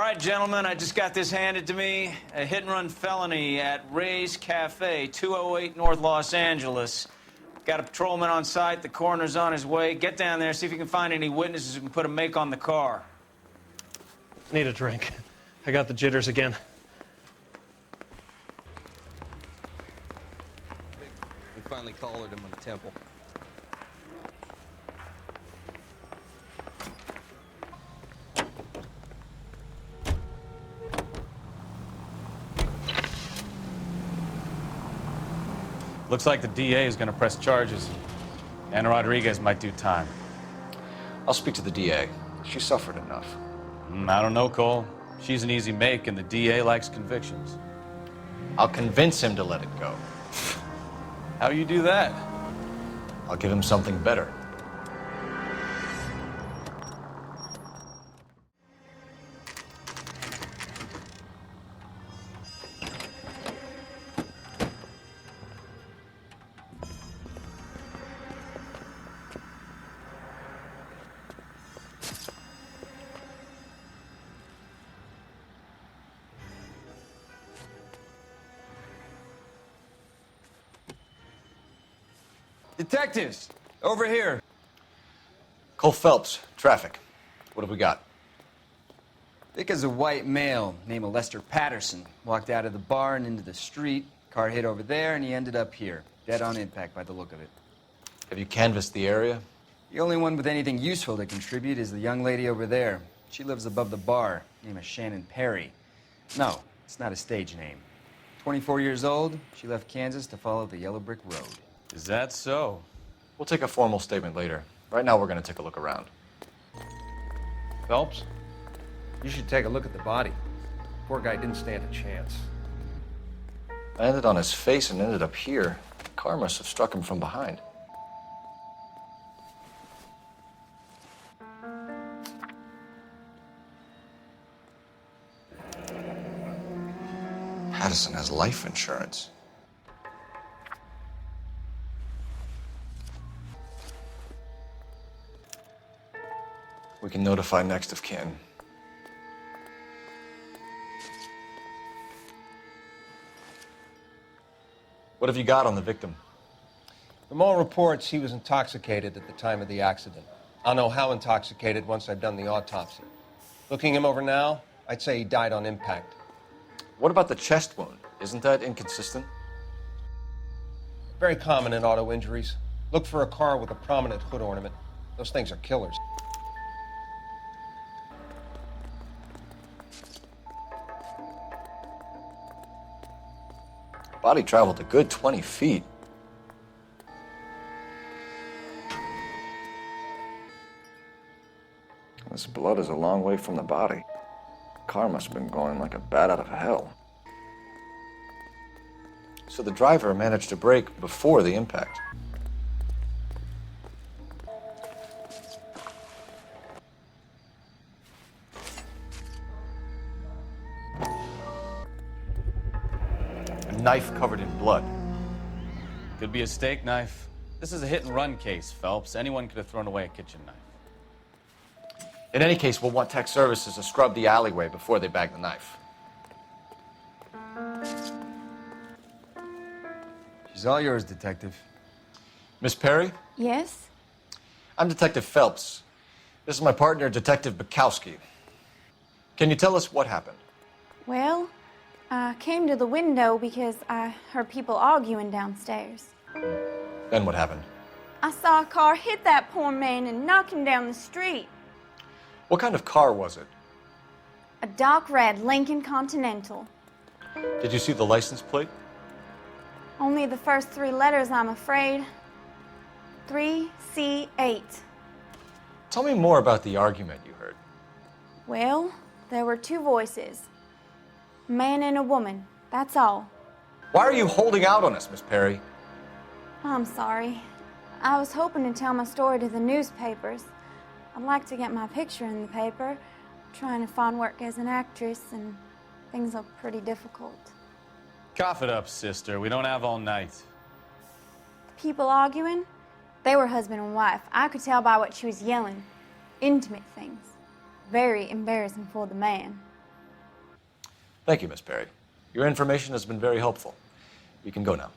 right, gentlemen, I just got this handed to me. A hit-and-run felony at Ray's Cafe, 208 North Los Angeles. Got a patrolman on site. The coroner's on his way. Get down there, see if you can find any witnesses who can put a make on the car. Need a drink. I got the jitters again. We finally collared him on the temple. Looks like the DA is going to press charges. Anna Rodriguez might do time. I'll speak to the DA. She suffered enough. I don't know, Cole. She's an easy make, and the DA likes convictions. I'll convince him to let it go. How you do that? I'll give him something better. Detectives, over here. Cole Phelps, traffic. What have we got? Thick as a white male named Lester Patterson walked out of the bar and into the street. Car hit over there, and he ended up here, dead on impact by the look of it. Have you canvassed the area? The only one with anything useful to contribute is the young lady over there. She lives above the bar, name is Shannon Perry. No, it's not a stage name. 24 years old, she left Kansas to follow the Yellow Brick Road. Is that so? We'll take a formal statement later. Right now, we're going to take a look around. Phelps, you should take a look at the body. Poor guy didn't stand a chance. Landed on his face and ended up here. The car must have struck him from behind. Patterson has life insurance. We can notify next of kin. What have you got on the victim? From all reports, he was intoxicated at the time of the accident. I'll know how intoxicated once I've done the autopsy. Looking him over now, I'd say he died on impact. What about the chest wound? Isn't that inconsistent? Very common in auto injuries. Look for a car with a prominent hood ornament. Those things are killers. Body traveled a good 20 feet. This blood is a long way from the body. Car must have been going like a bat out of hell. So the driver managed to brake before the impact. Knife covered in blood. Could be a steak knife. This is a hit-and-run case, Phelps. Anyone could have thrown away a kitchen knife. In any case, we'll want tech services to scrub the alleyway before they bag the knife. She's all yours, Detective. Miss Perry? Yes? I'm Detective Phelps. This is my partner, Detective Bukowski. Can you tell us what happened? Well, I came to the window because I heard people arguing downstairs. Then what happened? I saw a car hit that poor man and knock him down the street. What kind of car was it? A dark red Lincoln Continental. Did you see the license plate? Only the first three letters, I'm afraid. 3C8. Tell me more about the argument you heard. Well, there were two voices. A man and a woman, that's all. Why are you holding out on us, Miss Perry? I'm sorry. I was hoping to tell my story to the newspapers. I'd like to get my picture in the paper. Trying to find work as an actress, and things are pretty difficult. Cough it up, sister. We don't have all night. People arguing? They were husband and wife. I could tell by what she was yelling. Intimate things. Very embarrassing for the man. Thank you, Miss Perry. Your information has been very helpful. You can go now.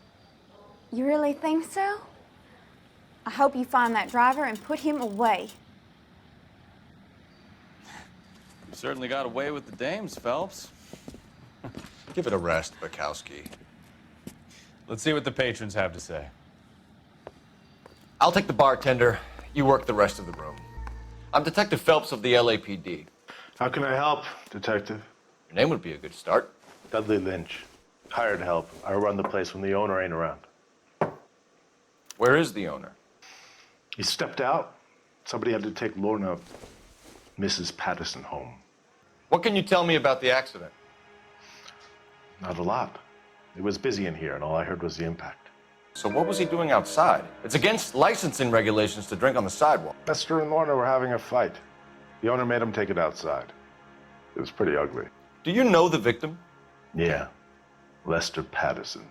You really think so? I hope you find that driver and put him away. You certainly got away with the dames, Phelps. Give it a rest, Bukowski. Let's see what the patrons have to say. I'll take the bartender. You work the rest of the room. I'm Detective Phelps of the LAPD. How can I help, Detective? Your name would be a good start. Dudley Lynch. Hired help. I run the place when the owner ain't around. Where is the owner? He stepped out. Somebody had to take Lorna, Mrs. Patterson, home. What can you tell me about the accident? Not a lot. It was busy in here, and all I heard was the impact. So what was he doing outside? It's against licensing regulations to drink on the sidewalk. Lester and Lorna were having a fight. The owner made him take it outside. It was pretty ugly. Do you know the victim? Yeah. Lester Patterson.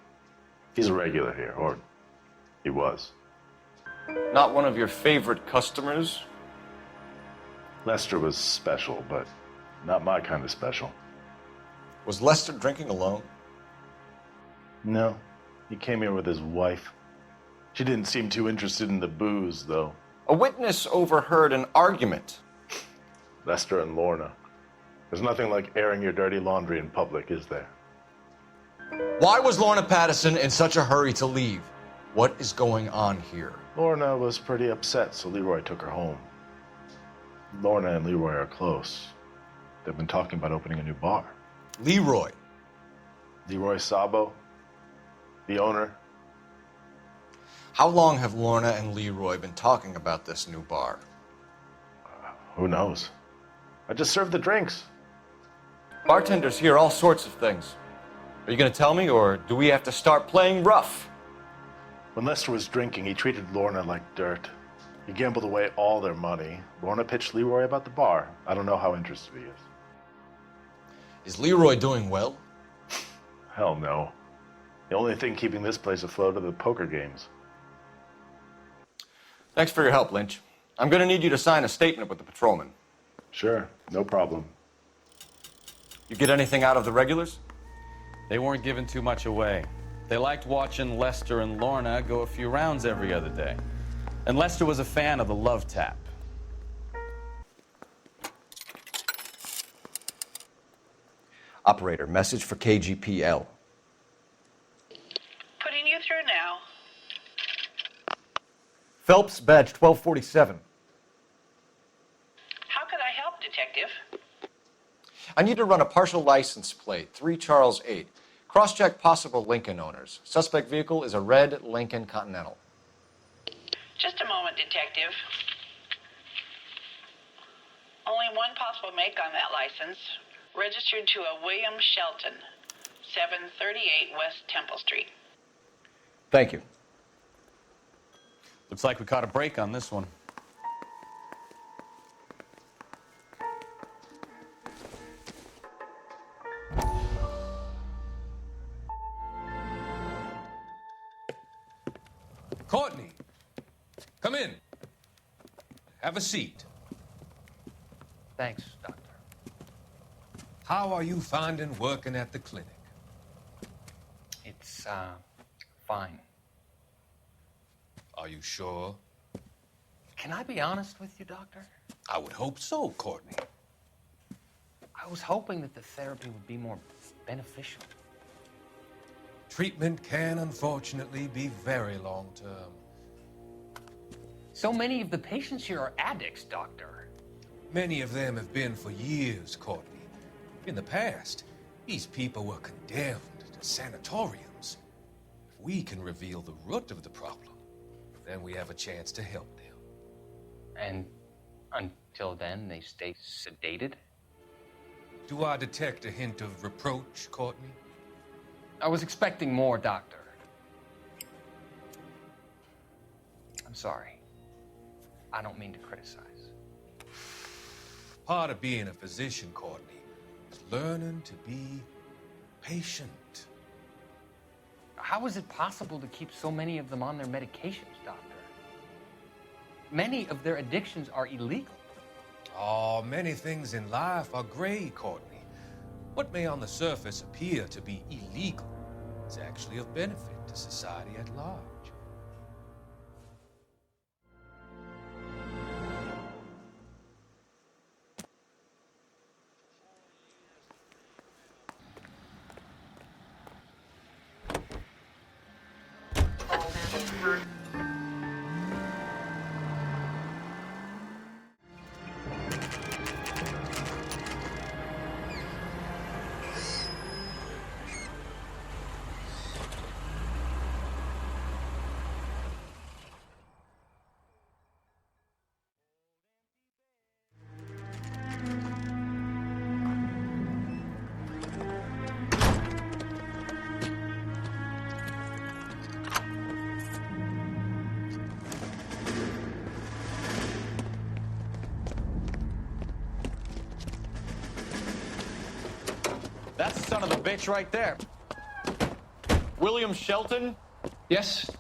He's a regular here, or he was. Not one of your favorite customers? Lester was special, but not my kind of special. Was Lester drinking alone? No. He came here with his wife. She didn't seem too interested in the booze, though. A witness overheard an argument. Lester and Lorna. There's nothing like airing your dirty laundry in public, is there? Why was Lorna Patterson in such a hurry to leave? What is going on here? Lorna was pretty upset, so Leroy took her home. Lorna and Leroy are close. They've been talking about opening a new bar. Leroy. Leroy Sabo, the owner. How long have Lorna and Leroy been talking about this new bar? Who knows? I just served the drinks. Bartenders hear all sorts of things. Are you going to tell me, or do we have to start playing rough? When Lester was drinking, he treated Lorna like dirt. He gambled away all their money. Lorna pitched Leroy about the bar. I don't know how interested he is. Is Leroy doing well? Hell no. The only thing keeping this place afloat are the poker games. Thanks for your help, Lynch. I'm going to need you to sign a statement with the patrolman. Sure, no problem. You get anything out of the regulars? They weren't giving too much away. They liked watching Lester and Lorna go a few rounds every other day. And Lester was a fan of the love tap. Operator, message for KGPL. Putting you through now. Phelps, badge 1247. How could I help, Detective? I need to run a partial license plate, 3 Charles 8. Cross-check possible Lincoln owners. Suspect vehicle is a red Lincoln Continental. Just a moment, Detective. Only one possible make on that license. Registered to a William Shelton, 738 West Temple Street. Thank you. Looks like we caught a break on this one. Courtney, come in. Have a seat. Thanks, Doctor. How are you finding working at the clinic? It's, fine. Are you sure? Can I be honest with you, Doctor? I would hope so, Courtney. I was hoping that the therapy would be more beneficial. Treatment can unfortunately be very long-term. So many of the patients here are addicts, Doctor. Many of them have been for years, Courtney. In the past, these people were condemned to sanatoriums. If we can reveal the root of the problem, then we have a chance to help them. And until then, they stay sedated? Do I detect a hint of reproach, Courtney? I was expecting more, Doctor. I'm sorry. I don't mean to criticize. Part of being a physician, Courtney, is learning to be patient. How is it possible to keep so many of them on their medications, Doctor? Many of their addictions are illegal. Oh, many things in life are gray, Courtney. What may on the surface appear to be illegal is actually of benefit to society at large. That's the son of a bitch right there. William Shelton? Yes?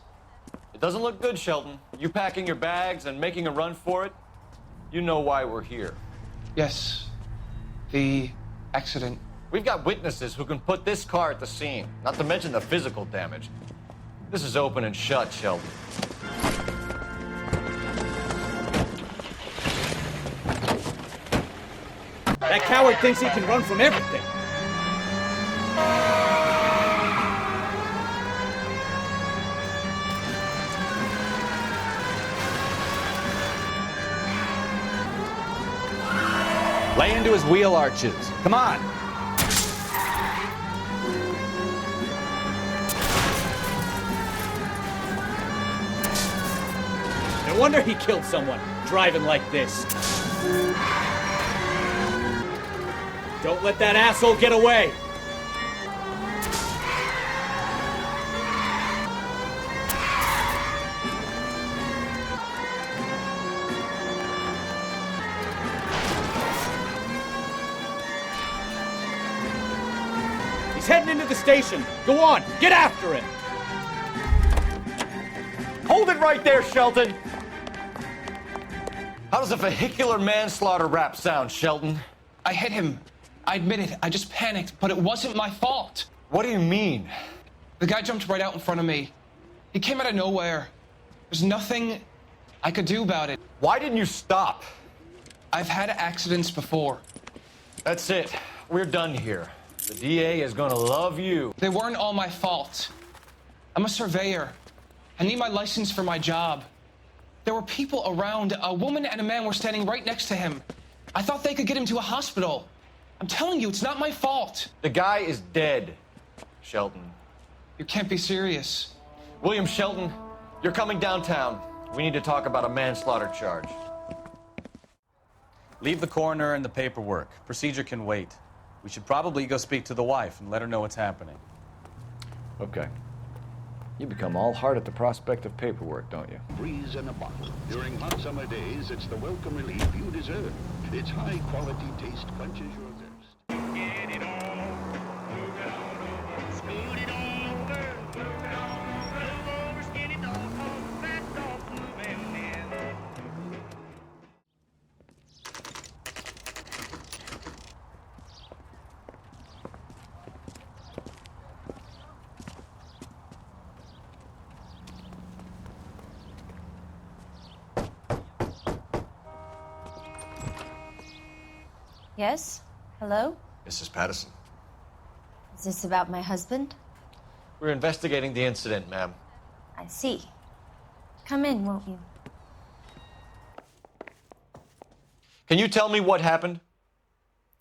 It doesn't look good, Shelton. You packing your bags and making a run for it? You know why we're here. Yes. The accident. We've got witnesses who can put this car at the scene, not to mention the physical damage. This is open and shut, Shelton. That coward thinks he can run from everything. Lay into his wheel arches. Come on. No wonder he killed someone, driving like this. Don't let that asshole get away. He's heading into the station. Go on, get after him. Hold it right there, Shelton! How does a vehicular manslaughter rap sound, Shelton? I hit him. I admit it. I just panicked, but it wasn't my fault. What do you mean? The guy jumped right out in front of me. He came out of nowhere. There's nothing I could do about it. Why didn't you stop? I've had accidents before. That's it. We're done here. The DA is gonna love you. They weren't all my fault. I'm a surveyor. I need my license for my job. There were people around. A woman and a man were standing right next to him. I thought they could get him to a hospital. I'm telling you, it's not my fault. The guy is dead, Shelton. You can't be serious. William Shelton, you're coming downtown. We need to talk about a manslaughter charge. Leave the coroner and the paperwork. Procedure can wait. We should probably go speak to the wife and let her know what's happening. Okay. You become all heart at the prospect of paperwork, don't you? Breeze in a bottle. During hot summer days, it's the welcome relief you deserve. Its high-quality taste quenches your thirst. Get it on, move it on over, scoot it on over, move it on, move over, skin it on, fat dog moving in. Yes? Hello? Mrs. Patterson. Is this about my husband? We're investigating the incident, ma'am. I see. Come in, won't you? Can you tell me what happened?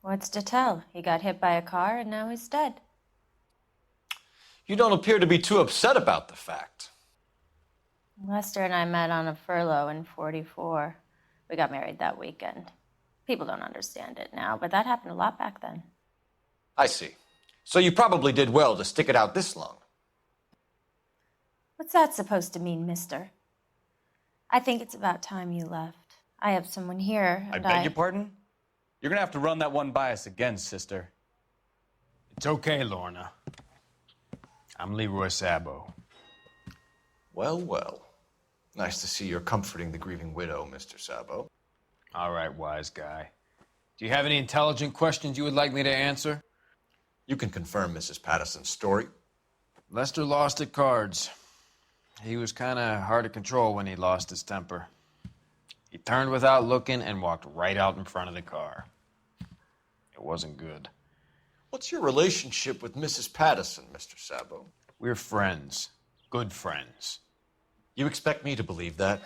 What's to tell? He got hit by a car and now he's dead. You don't appear to be too upset about the fact. Lester and I met on a furlough in '44. We got married that weekend. People don't understand it now, but that happened a lot back then. I see. So you probably did well to stick it out this long. What's that supposed to mean, mister? I think it's about time you left. I have someone here, I and beg your pardon? You're gonna have to run that one by us again, sister. It's okay, Lorna. I'm Leroy Sabo. Well, well. Nice to see you're comforting the grieving widow, Mr. Sabo. All right, wise guy. Do you have any intelligent questions you would like me to answer? You can confirm Mrs. Patterson's story. Lester lost at cards. He was kind of hard to control when he lost his temper. He turned without looking and walked right out in front of the car. It wasn't good. What's your relationship with Mrs. Patterson, Mr. Sabo? We're friends. Good friends. You expect me to believe that?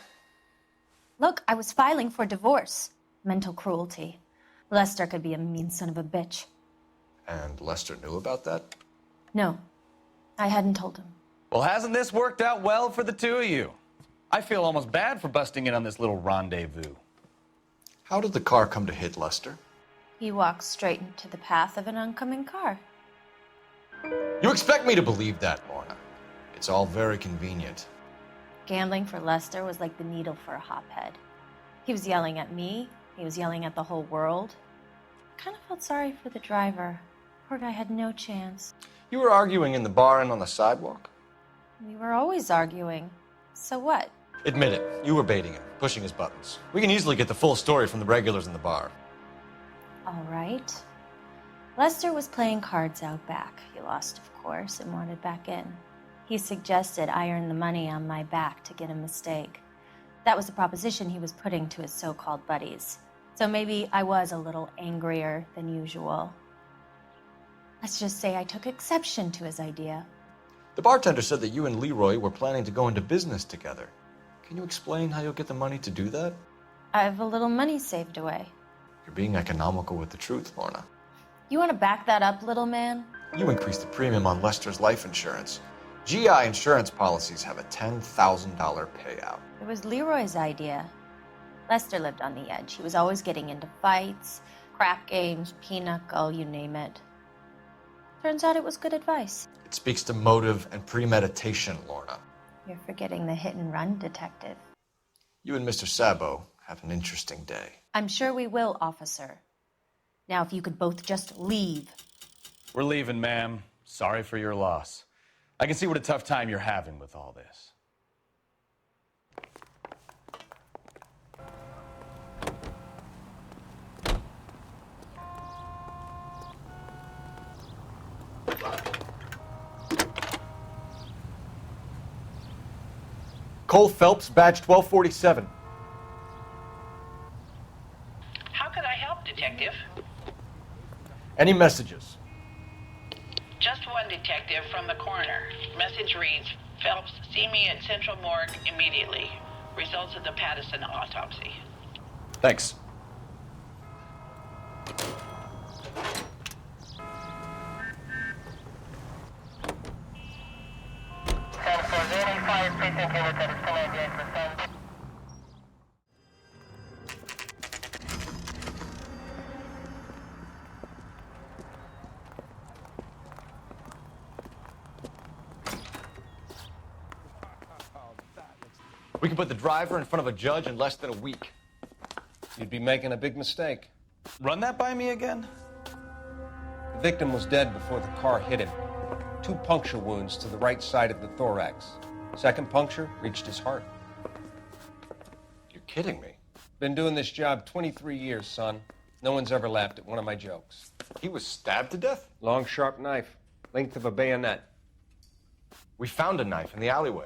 Look, I was filing for divorce. Mental cruelty. Lester could be a mean son of a bitch. And Lester knew about that? No, I hadn't told him. Well, hasn't this worked out well for the two of you? I feel almost bad for busting in on this little rendezvous. How did the car come to hit Lester? He walked straight into the path of an oncoming car. You expect me to believe that, Lorna? It's all very convenient. Gambling for Lester was like the needle for a hophead. He was yelling at me. He was yelling at the whole world. I kind of felt sorry for the driver. Poor guy had no chance. You were arguing in the bar and on the sidewalk? We were always arguing. So what? Admit it. You were baiting him, pushing his buttons. We can easily get the full story from the regulars in the bar. All right. Lester was playing cards out back. He lost, of course, and wanted back in. He suggested I earn the money on my back to get a mistake. That was the proposition he was putting to his so-called buddies. So maybe I was a little angrier than usual. Let's just say I took exception to his idea. The bartender said that you and Leroy were planning to go into business together. Can you explain how you'll get the money to do that? I have a little money saved away. You're being economical with the truth, Lorna. You want to back that up, little man? You increased the premium on Lester's life insurance. GI insurance policies have a $10,000 payout. It was Leroy's idea. Lester lived on the edge. He was always getting into fights, crap games, pinochle, you name it. Turns out it was good advice. It speaks to motive and premeditation, Lorna. You're forgetting the hit-and-run detective. You and Mr. Sabo have an interesting day. I'm sure we will, officer. Now, if you could both just leave. We're leaving, ma'am. Sorry for your loss. I can see what a tough time you're having with all this. Cole Phelps, badge 1247. How could I help, Detective? Any messages? Just one, Detective, from the coroner. Message reads, Phelps, see me at Central Morgue immediately. Results of the Patterson autopsy. Thanks. We can put the driver in front of a judge in less than a week. You'd be making a big mistake. Run that by me again? The victim was dead before the car hit him. 2 puncture wounds to the right side of the thorax. Second puncture reached his heart. You're kidding me. Been doing this job 23 years, son. No one's ever laughed at one of my jokes. He was stabbed to death? Long, sharp knife. Length of a bayonet. We found a knife in the alleyway.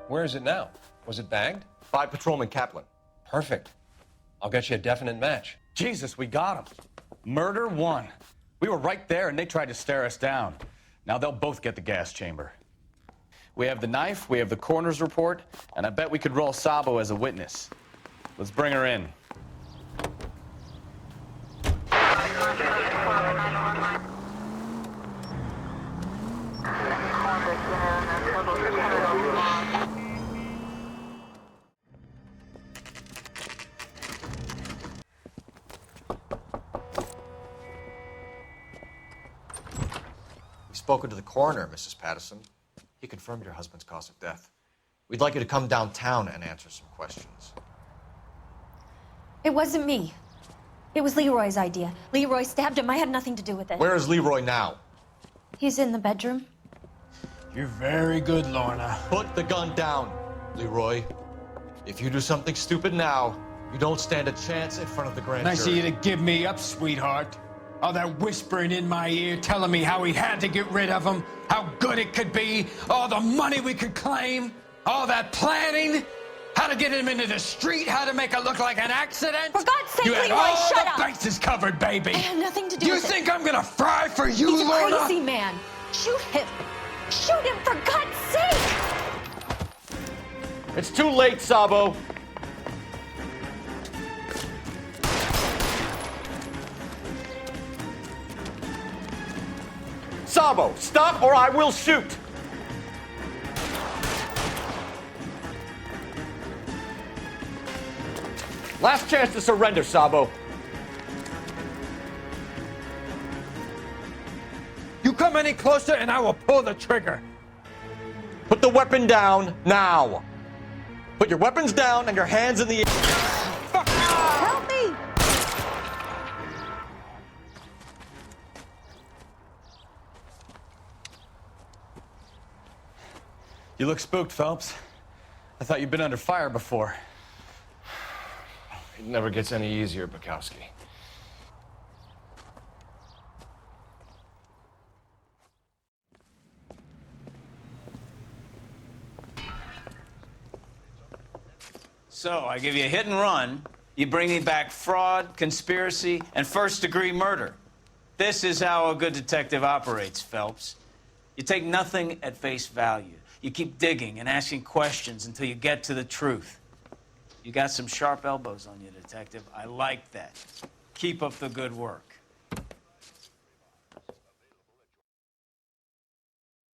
Where is it now? Was it bagged? By Patrolman Kaplan. Perfect. I'll get you a definite match. Jesus, we got him. Murder 1. We were right there and they tried to stare us down. Now they'll both get the gas chamber. We have the knife, we have the coroner's report, and I bet we could roll Sabo as a witness. Let's bring her in. We've spoken to the coroner, Mrs. Patterson. He confirmed your husband's cause of death. We'd like you to come downtown and answer some questions. It wasn't me. It was Leroy's idea. Leroy stabbed him. I had nothing to do with it. Where is Leroy now? He's in the bedroom. You're very good, Lorna. Put the gun down, Leroy. If you do something stupid now, you don't stand a chance in front of the grand Nice of jury. you to give me up, sweetheart. All that whispering in my ear telling me how we had to get rid of him, how good it could be, all the money we could claim, all that planning, how to get him into the street, how to make it look like an accident. For God's sake, you had Leroy, all shut the up. bases covered, baby. I have nothing to do You with it. think I'm gonna fry for you, He's a Lorna? crazy man. Shoot him. Shoot him, for God's sake. It's too late, Sabo. Sabo, stop or I will shoot. Last chance to surrender, Sabo. You come any closer and I will pull the trigger. Put the weapon down now. Put your weapons down and your hands in the air. Help me! You look spooked, Phelps. I thought you'd been under fire before. It never gets any easier, Bukowski. So, I give you a hit and run. You bring me back fraud, conspiracy, and first-degree murder. This is how a good detective operates, Phelps. You take nothing at face value. You keep digging and asking questions until you get to the truth. You got some sharp elbows on you, detective. I like that. Keep up the good work.